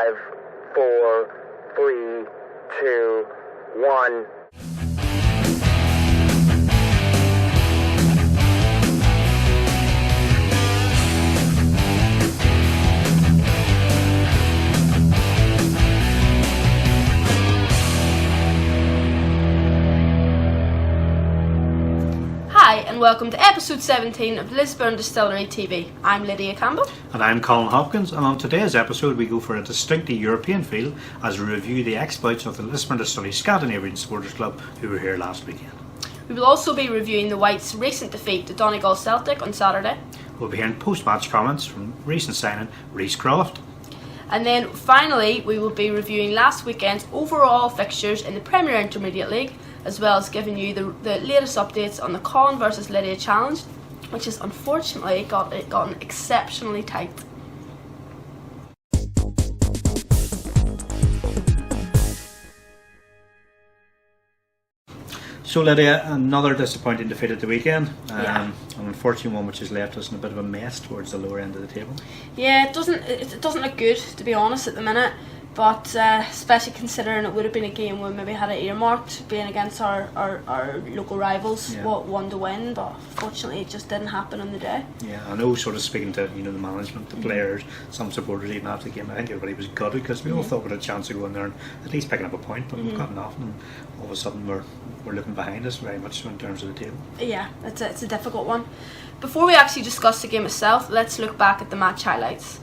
5, 4, 3, 2, 1. Hi and welcome to episode 17 of Lisburn Distillery TV. I'm Lydia Campbell. And I'm Colin Hopkins, and on today's episode we go for a distinctly European feel as we review the exploits of the Lisburn Distillery Scandinavian Supporters Club who were here last weekend. We will also be reviewing the Whites' recent defeat to Donegal Celtic on Saturday. We'll be hearing post-match comments from recent signing Reece Croft. And then finally we will be reviewing last weekend's overall fixtures in the Premier Intermediate League, as well as giving you the latest updates on the Colin versus Lydia challenge, which has unfortunately gotten exceptionally tight. So Lydia, another disappointing defeat at the weekend, Yeah. an unfortunate one which has left us in a bit of a mess towards the lower end of the table. Yeah, it doesn't look good, to be honest, at the minute. But especially considering it would have been a game we maybe had it earmarked, being against our local rivals, Yeah. one to win. But fortunately, it just didn't happen on the day. Yeah, I know, sort of speaking to the management, the players, some supporters even after the game, I think everybody was gutted because we all thought we had a chance of going there and at least picking up a point, but we've got nothing, and all of a sudden we're looking behind us very much so in terms of the table. Yeah, it's a difficult one. Before we actually discuss the game itself, let's look back at the match highlights.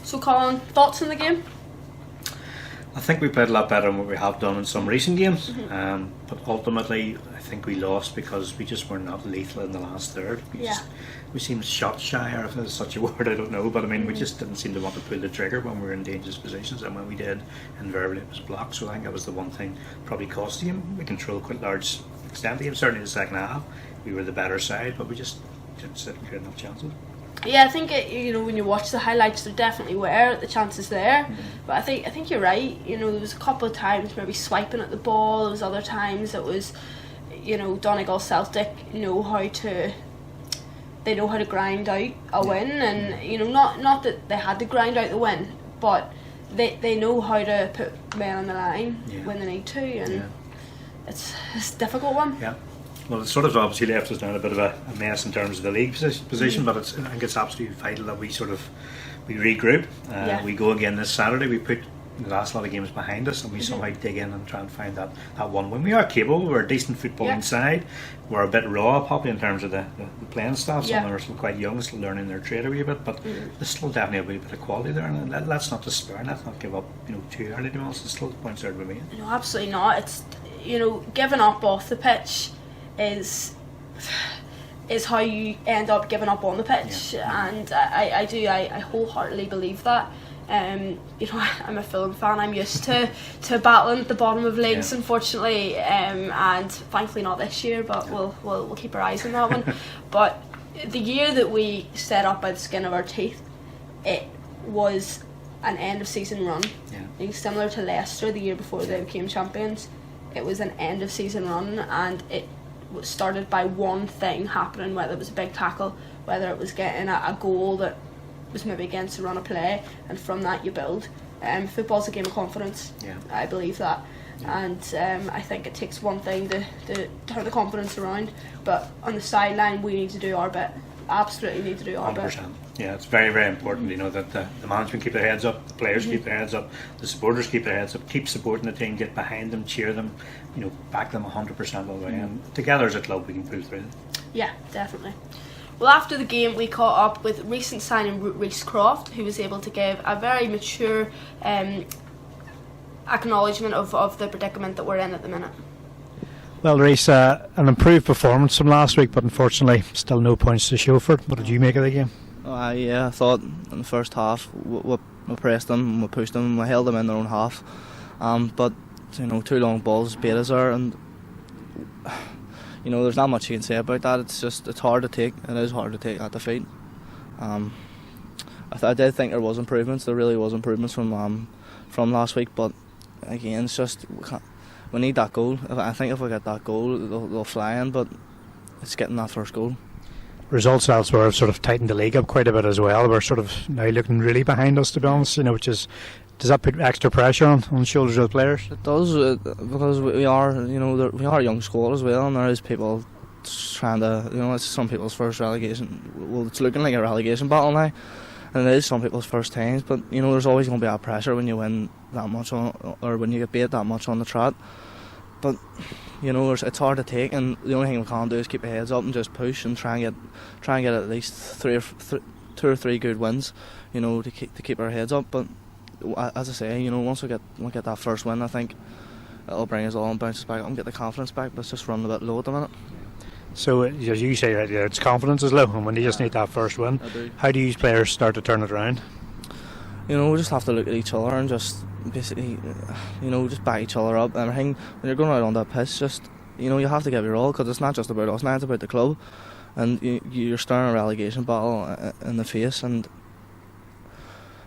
So Colin, thoughts on the game? I think we played a lot better than what we have done in some recent games, but ultimately I think we lost because we just were not lethal in the last third. We seemed shot shy, or if there's such a word, I don't know, but I mean we just didn't seem to want to pull the trigger when we were in dangerous positions, and when we did, invariably it was blocked. So I think that was the one thing probably cost the game. We controlled quite large extent of the game, certainly in the second half. We were the better side, but we just didn't sit and create enough chances. Yeah, I think when you watch the highlights, there definitely were the chances there. But I think you're right. There was a couple of times maybe swiping at the ball. There was other times it was, Donegal Celtic know how to grind out a win, and not that they had to grind out the win, but they know how to put men on the line when they need to, and it's a difficult one. Yeah. Well, it sort of obviously left us down a bit of a mess in terms of the league position, but I think it's absolutely vital that we regroup. We go again this Saturday. We put the last lot of games behind us, and we somehow dig in and try and find that one win. We are capable. We're a decent footballing side. We're a bit raw, probably in terms of the playing staff. Some of them are still quite young, still learning their trade a wee bit, but there's still definitely a wee bit of quality there. And let's not despair. Let's not give up. Too early. To be honest, there's still points there to be made. No, absolutely not. It's you know, giving up off the pitch is how you end up giving up on the pitch, and I wholeheartedly believe that. You know, I'm a Fulham fan. I'm used to battling at the bottom of leagues, unfortunately, and thankfully not this year. But we'll keep our eyes on that one. But the year that we set up by the skin of our teeth, it was an end of season run. Similar to Leicester the year before they became champions. It was an end of season run, and it was started by one thing happening, whether it was a big tackle, whether it was getting a goal that was maybe against a run of play, and from that you build. Football's a game of confidence. I believe that. And I think it takes one thing to turn the confidence around, but on the sideline we need to do our bit. Absolutely need to do our 100%. Bit. Yeah, it's very, very important, you know, that the management keep their heads up, the players keep their heads up, the supporters keep their heads up, keep supporting the team, get behind them, cheer them, you know, back them 100% all the way, and together as a club we can pull through. Yeah, definitely. Well, after the game we caught up with recent signing Reece Croft, who was able to give a very mature acknowledgement of the predicament that we're in at the minute. Well, Reece, an improved performance from last week, but unfortunately still no points to show for it. What did you make of the game? I thought in the first half we pressed them, we pushed them, we held them in their own half, but you know, 2 long balls beat us there, and you know, there's not much you can say about that. It's hard to take. It is hard to take that defeat. I did think there was improvements. There really was improvements from last week, but again, it's just we need that goal. I think if we get that goal, they'll fly in. But it's getting that first goal. Results elsewhere have sort of tightened the league up quite a bit as well. We're sort of now looking really behind us, to be honest. You know, does that put extra pressure on the shoulders of the players? It does, because we are, you know, we are a young squad as well, and there is people trying to, you know, it's some people's first relegation. Well, it's looking like a relegation battle now, and it is some people's first times. But you know, there's always going to be that pressure when you win that much or when you get beat that much on the trot. But you know, it's hard to take, and the only thing we can do is keep our heads up and just push and try and get at least 2 or 3 good wins, you know, to keep our heads up. But as I say, you know, once we get that first win, I think it'll bring us all and bounce us back up and get the confidence back. But it's just running a bit low at the minute. So as you say, it's confidence is low, and when you just need that first win, how do you players start to turn it around? You know, we just have to look at each other and just basically, you know, just back each other up. And everything, when you're going out on that pitch, just, you know, you have to give your all, because it's not just about us now, it's about the club, and you're staring a relegation battle in the face, and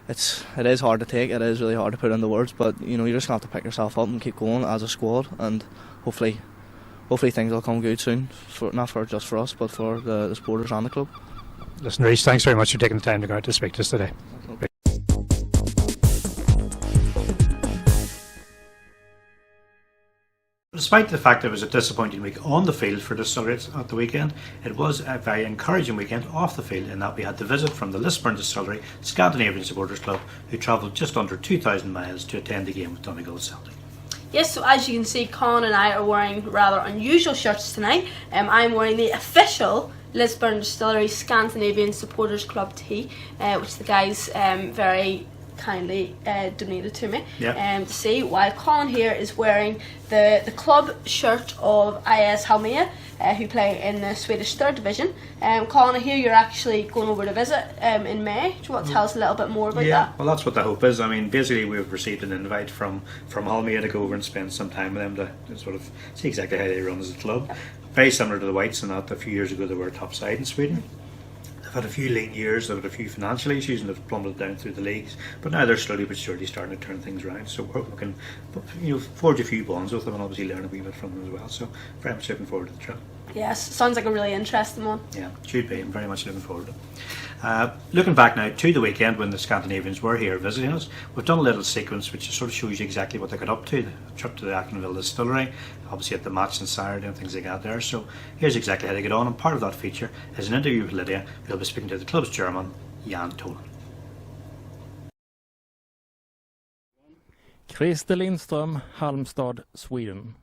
it is hard to take. It is really hard to put into words, but you know, you just have to pick yourself up and keep going as a squad, and hopefully things will come good soon, not just for us, but for the supporters and the club. Listen, Reece, thanks very much for taking the time to go out to speak to us today. Despite the fact it was a disappointing week on the field for Distillery at the weekend, it was a very encouraging weekend off the field, in that we had the visit from the Lisburn Distillery Scandinavian Supporters Club, who travelled just under 2,000 miles to attend the game with Donegal Celtic. Yes, so as you can see, Colin and I are wearing rather unusual shirts tonight. I'm wearing the official Lisburn Distillery Scandinavian Supporters Club tee, which the guys very kindly donated to me to see, while Colin here is wearing the club shirt of IS Halmia, who play in the Swedish 3rd Division. Colin, I hear you're actually going over to visit in May. Do you want to tell us a little bit more about that? Yeah, well, that's what the hope is. I mean, basically we've received an invite from Halmia to go over and spend some time with them to sort of see exactly how they run as a club. Yep. Very similar to the Whites in that a few years ago they were top side in Sweden. They've had a few lean years, they've had a few financial issues, and they've plummeted down through the leagues, but now they're slowly but surely starting to turn things around, so we're looking, you know, forge a few bonds with them and obviously learn a wee bit from them as well, so very much looking forward to the trip. Yes, sounds like a really interesting one. Yeah, it should be. I'm very much looking forward to it. Looking back now to the weekend when the Scandinavians were here visiting us, we've done a little sequence which sort of shows you exactly what they got up to. The trip to the Acknville Distillery, obviously at the match on Saturday and things like that there. So here's exactly how they get on, and part of that feature is an interview with Lydia, who'll be speaking to the club's chairman, Jan Tholin. Christer Lindström, Halmstad, Sweden.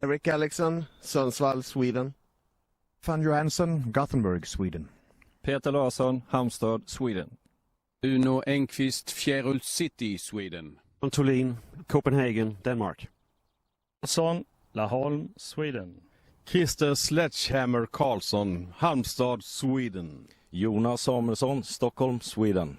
Eric Alexson, Sundsvall, Sweden. Van Johansson, Gothenburg, Sweden. Peter Larsson, Halmstad, Sweden. Uno Enqvist, Fjärult City, Sweden. Jan Tholin, Copenhagen, Denmark. Son, Laholm, Sweden. Christer Sledgehammer Karlsson, Halmstad, Sweden. Jonas Samuelsson, Stockholm, Sweden.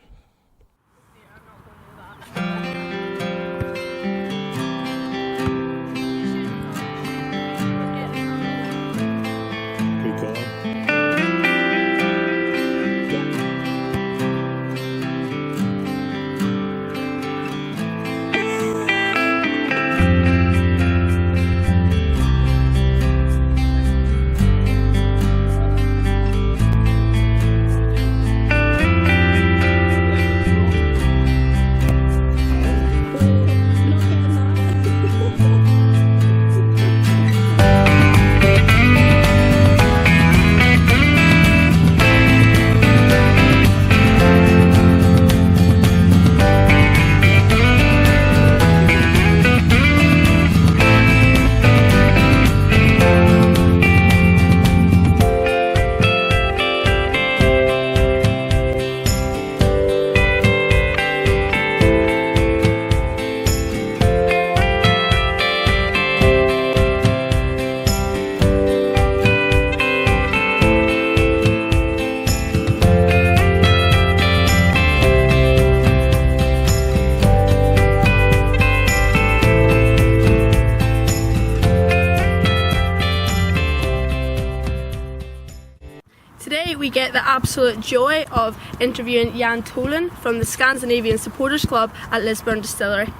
Today we get the absolute joy of interviewing Jan Tholin from the Scandinavian Supporters Club at Lisburn Distillery.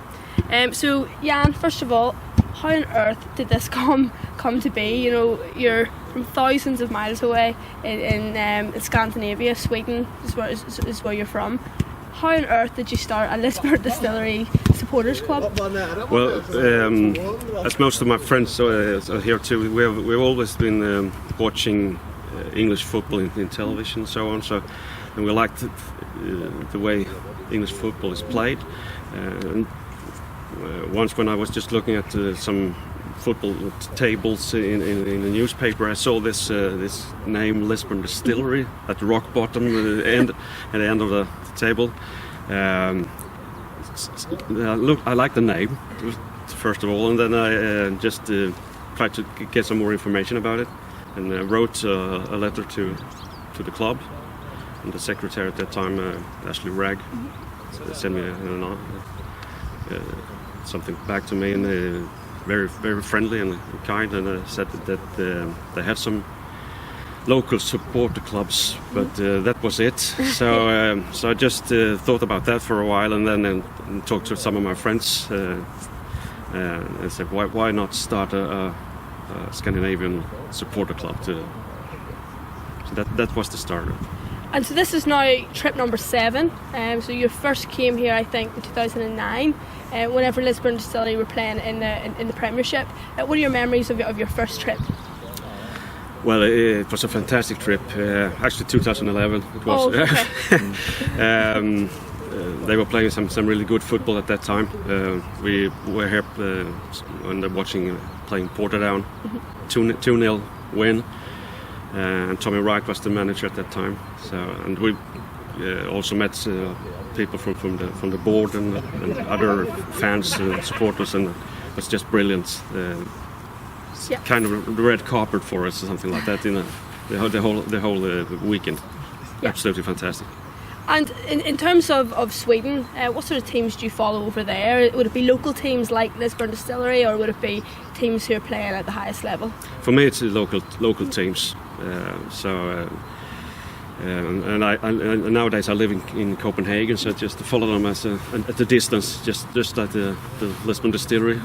So Jan, first of all, how on earth did this come to be? You know, you're from thousands of miles away in Scandinavia. Sweden is where you're from. How on earth did you start a Lisburn Distillery Supporters Club? Well, as most of my friends are here too, we've always been watching English football in television and so on. And we liked the way English football is played. Once when I was just looking at some football tables in the newspaper, I saw this name Lisburn Distillery at the rock bottom at the end of the table. I like the name first of all, and then I just tried to get some more information about it, and wrote a letter to the club, and the secretary at that time, Ashley Ragg, sent me something back to me, and very very friendly and kind, and said that they had some local supporter clubs, but that was it. So I just thought about that for a while, and then talked to some of my friends and said, why not start a Scandinavian supporter club? So that was the start. And so this is now trip number 7. So you first came here, I think, in 2009, whenever Lisburn Distillery were playing in the Premiership. What are your memories of your first trip? Well, it was a fantastic trip. Actually, 2011 it was. Oh, okay. They were playing some really good football at that time. We were here watching playing Portadown, 2-0 win. And Tommy Wright was the manager at that time. So, and we also met people from the board and other fans and supporters, and it was just brilliant. Kind of the red carpet for us or something like that in the whole weekend. Absolutely fantastic. And in terms of Sweden, what sort of teams do you follow over there? Would it be local teams like Lisburn Distillery, or would it be teams who are playing at the highest level? For me, it's local teams. And nowadays I live in Copenhagen, so just to follow them at the distance, just like the Lisburn Distillery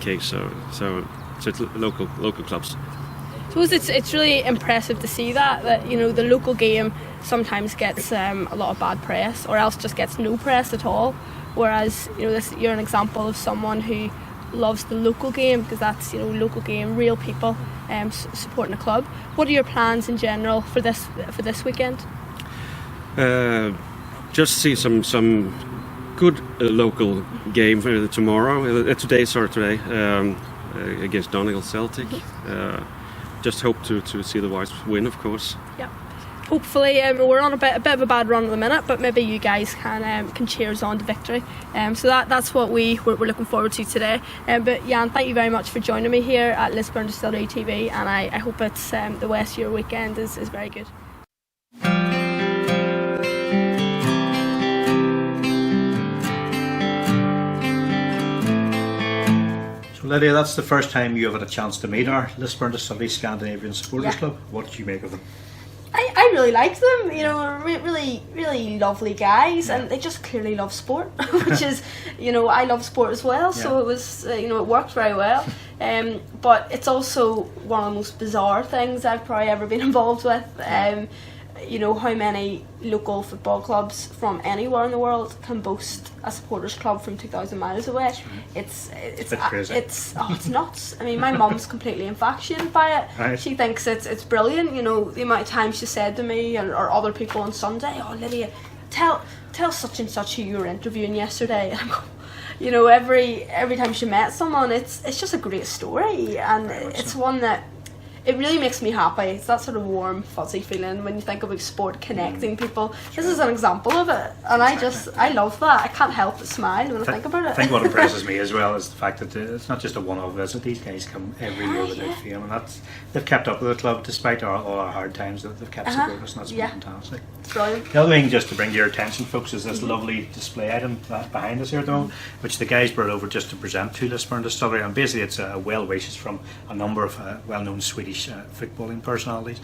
case. So it's local clubs. I suppose it's really impressive to see that you know the local game sometimes gets a lot of bad press, or else just gets no press at all. Whereas you're an example of someone who loves the local game, because that's local game, real people supporting a club. What are your plans in general for this weekend? Just see some good local game tomorrow. Today's against Donegal Celtic. Just hope to see the Whites win, of course. Yeah. hopefully we're on a bit of a bad run at the minute, but maybe you guys can cheer us on to victory. So that's what we're looking forward to today. But Jan, thank you very much for joining me here at Lisburn Distillery TV, and I hope it's the rest of your weekend is very good. Lydia, that's the first time you have had a chance to meet our Lisburn Distillery Scandinavian Supporters Club. What did you make of them? I really liked them, you know, really lovely guys, and they just clearly love sport, which is, you know, I love sport as well, so it was, you know, it worked very well. But it's also one of the most bizarre things I've probably ever been involved with. You know, how many local football clubs from anywhere in the world can boast a supporters club from 2,000 miles away. It's crazy. It's nuts. I mean, my mum's completely infatuated by it. Right. She thinks it's brilliant. You know, the amount of times she said to me or other people on Sunday, "Oh, Lydia, tell such and such who you were interviewing yesterday." And I'm going, you know, every time she met someone, it's just a great story, and it's one that it really makes me happy. It's that sort of warm, fuzzy feeling when you think about sport connecting people. This is an example of it, and I love that. I can't help but smile when I think about it. I think what impresses me as well is the fact that it's not just a one-off visit. These guys come every year without fail, and they've kept up with the club despite all our hard times. They've kept supporting us, and that's been fantastic. It's brilliant. The other thing, just to bring to your attention, folks, is this lovely display item behind us here at the moment, which the guys brought over just to present to Lisburn Distillery, and basically it's well wishes from a number of well-known Swedish footballing personalities,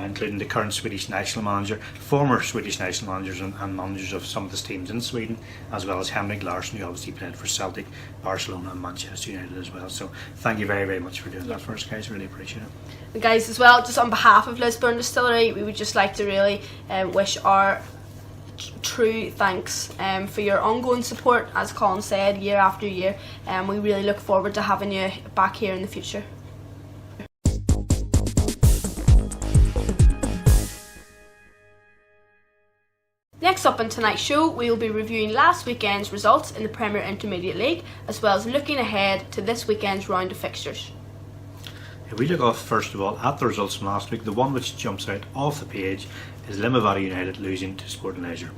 including the current Swedish national manager, former Swedish national managers and managers of some of the teams in Sweden, as well as Henrik Larsson, who obviously played for Celtic, Barcelona and Manchester United as well. So thank you very, very much for doing that for us, guys. Really appreciate it. And guys, as well, just on behalf of Lisburn Distillery, we would just like to really wish our true thanks for your ongoing support, as Colin said, year after year, and we really look forward to having you back here in the future. Next up on tonight's show, we will be reviewing last weekend's results in the Premier Intermediate League, as well as looking ahead to this weekend's round of fixtures. If we look off first of all at the results from last week, the one which jumps out off the page is Limavady United losing to Sporting Leisure.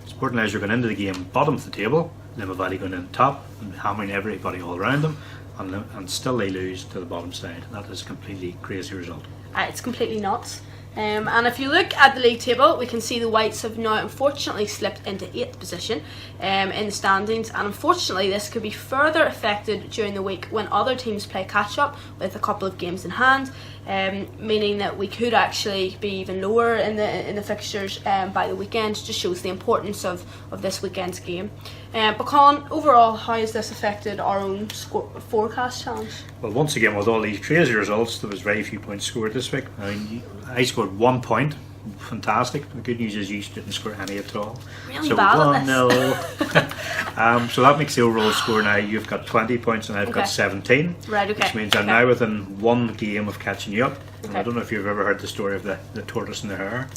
Sporting Leisure going into the game bottom of the table, Limavady going in top and hammering everybody all around them, and still they lose to the bottom side. That is a completely crazy result. It's completely nuts. And if you look at the league table, we can see the Whites have now unfortunately slipped into 8th position in the standings, and unfortunately this could be further affected during the week when other teams play catch up with a couple of games in hand, meaning that we could actually be even lower in the fixtures by the weekend. Just shows the importance of this weekend's game. But Colin, overall, how has this affected our own forecast challenge? Well, once again, with all these crazy results, there was very few points scored this week. I mean, I scored 1 point. Fantastic. The good news is you didn't score any at all. Really so bad at 1-0. So that makes the overall score now. You've got 20 points and I've got 17. Right, okay. Which means I'm now within one game of catching you up. And I don't know if you've ever heard the story of the tortoise and the hare.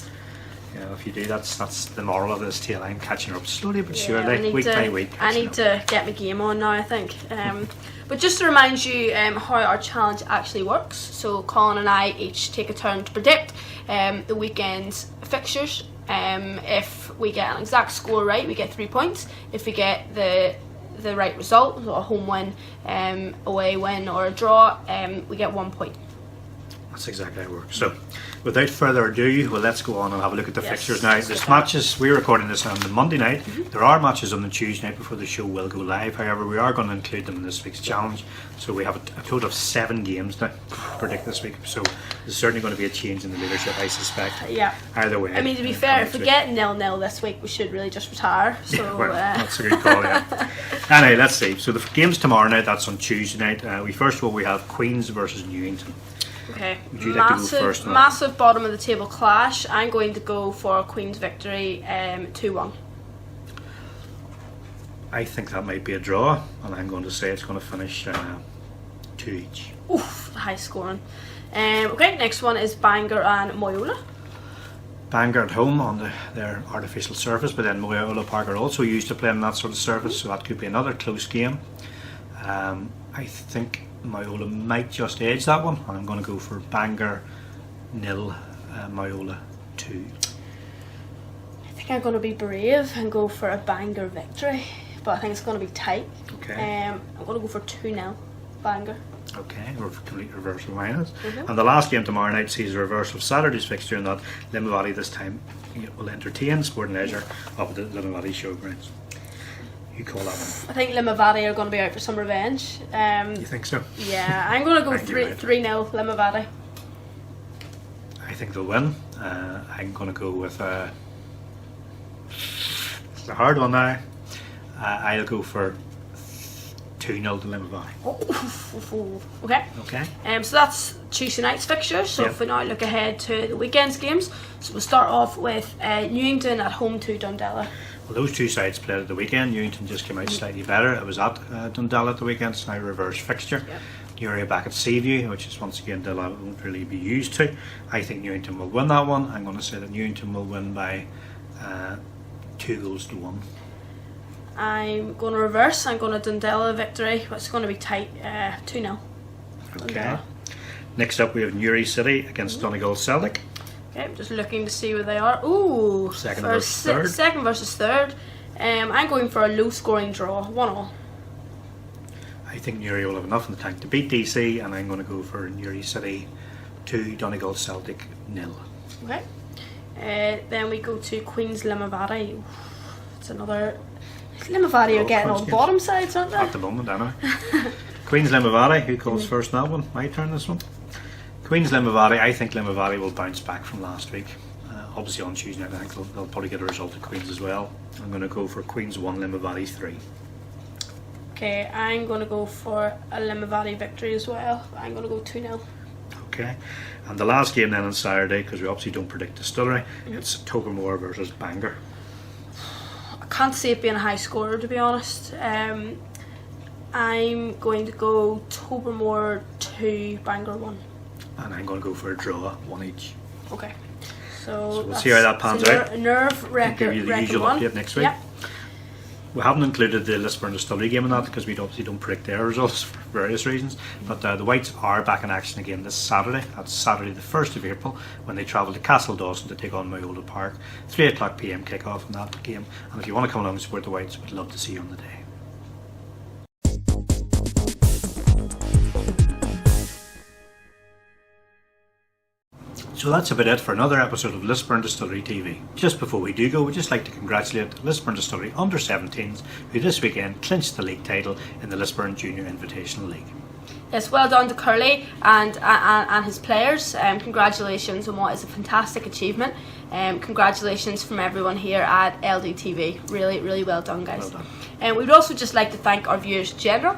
You know, if you do, that's the moral of this tale. I'm catching her up slowly but surely, week by week. I need to get my game on now, I think. But just to remind you how our challenge actually works. So Colin and I each take a turn to predict the weekend's fixtures. If we get an exact score right, we get 3 points. If we get the right result, so a home win, away win or a draw, we get 1 point. That's exactly how it works. So, without further ado, well, let's go on and have a look at the fixtures now. There's matches, we're recording this on the Monday night. There are matches on the Tuesday night before the show will go live. However, we are going to include them in this week's challenge. So we have a total of 7 games now to predict this week. So there's certainly going to be a change in the leadership, I suspect. Yeah. Either way. I mean, to be fair, if we get 0-0 this week, we should really just retire. So well, that's a good call, yeah. Anyway, let's see. So the game's tomorrow night, that's on Tuesday night. First of all, we have Queens versus Newington. Okay, would you like to go first? Massive bottom of the table clash. I'm going to go for Queen's victory, 2-1. I think that might be a draw, and I'm going to say it's going to finish 2 each. Oof, high scoring. Okay, next one is Bangor and Moyola. Bangor at home on their artificial surface, but then Moyola Park are also used to playing that sort of surface, so that could be another close game. I think Moyola might just edge that one, and I'm going to go for Bangor 0, Moyola 2. think I'm going to be brave and go for a Bangor victory, but I think it's going to be tight. Okay. I'm going to go for 2-0 Bangor. Okay, we're complete reverse of mine. And the last game tomorrow night sees a reverse of Saturday's fixture in that Limavady this time will entertain Sport and Leisure up at the Limavady Showgrounds. You call that one? I think Limavady are going to be out for some revenge. You think so? Yeah, I'm going to go 3-0 Limavady. I think they'll win. I'm going to go with it's a hard one now. I'll go for 2-0 to Limavady. Okay. Okay. So that's Tuesday night's fixtures. So if we now look ahead to the weekend's games, so we'll start off with Newington at home to Dundela. Well, those two sides played at the weekend. Newington just came out slightly better. It was at Dundela at the weekend. It's now a reverse fixture. Yep. Newry back at Seaview, which is once again Dundela won't really be used to. I think Newington will win that one. I'm going to say that Newington will win by 2-1. I'm going to reverse. I'm going to Dundela victory. It's going to be tight. 2-0. Okay. Dundela. Next up we have Newry City against Donegal Celtic. Okay, I'm just looking to see where they are. Ooh, Second versus third. Second versus third. I'm going for a low-scoring draw, 1-1. I think Newry will have enough in the tank to beat DC, and I'm going to go for Newry City 2, Donegal Celtic 0. Okay. Then we go to Queen's Limavady. It's another. Limavady are getting on bottom sides, aren't they? At the moment, anyway. Queen's Limavady, who calls first in that one? My turn this one. Queen's Limavady, I think Limavady will bounce back from last week. Obviously on Tuesday night, I think they'll probably get a result at Queen's as well. I'm going to go for Queen's 1, Limavady 3. Okay, I'm going to go for a Limavady victory as well. I'm going to go 2-0. Okay, and the last game then on Saturday, because we obviously don't predict Distillery, it's Tobermore versus Bangor. I can't see it being a high scorer, to be honest. I'm going to go Tobermore 2, Bangor 1. And I'm going to go for a draw, 1 each. Okay. So we'll see how that pans out. We'll give you the usual update next week. Yep. We haven't included the Lisburn Distillery game in that because we obviously don't predict their results for various reasons. But the Whites are back in action again this Saturday. That's Saturday the 1st of April when they travel to Castle Dawson to take on Moyolda Park. 3:00 PM kick-off in that game. And if you want to come along and support the Whites, we'd love to see you on the day. So that's about it for another episode of Lisburn Distillery TV. Just before we do go, we'd just like to congratulate Lisburn Distillery Under-17s who this weekend clinched the league title in the Lisburn Junior Invitational League. Yes, well done to Curly and his players. Congratulations on what is a fantastic achievement. Congratulations from everyone here at LDTV. Really, really well done, guys. Well done. We'd also just like to thank our viewers in general.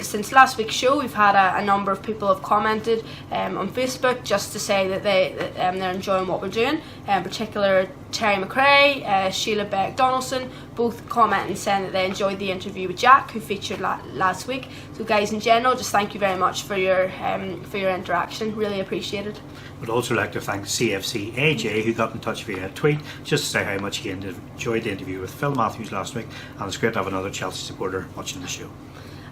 Since last week's show, we've had a number of people have commented on Facebook just to say that they're enjoying what we're doing. In particular, Terry McRae, Sheila Beck Donaldson, both commenting saying that they enjoyed the interview with Jack, who featured last week. So, guys, in general, just thank you very much for your interaction. Really appreciate it. We'd also like to thank CFC AJ, who got in touch via tweet just to say how much he enjoyed the interview with Phil Matthews last week, and it's great to have another Chelsea supporter watching the show.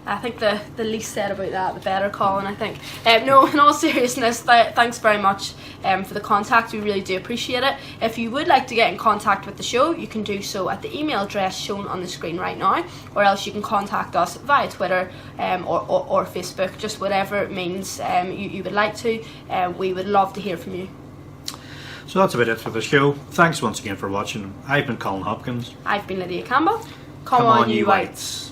I think the least said about that, the better, Colin, I think. No, in all seriousness, thanks very much for the contact. We really do appreciate it. If you would like to get in contact with the show, you can do so at the email address shown on the screen right now, or else you can contact us via Twitter or Facebook, just whatever means you would like to. We would love to hear from you. So that's about it for the show. Thanks once again for watching. I've been Colin Hopkins. I've been Lydia Campbell. Come on, you Whites.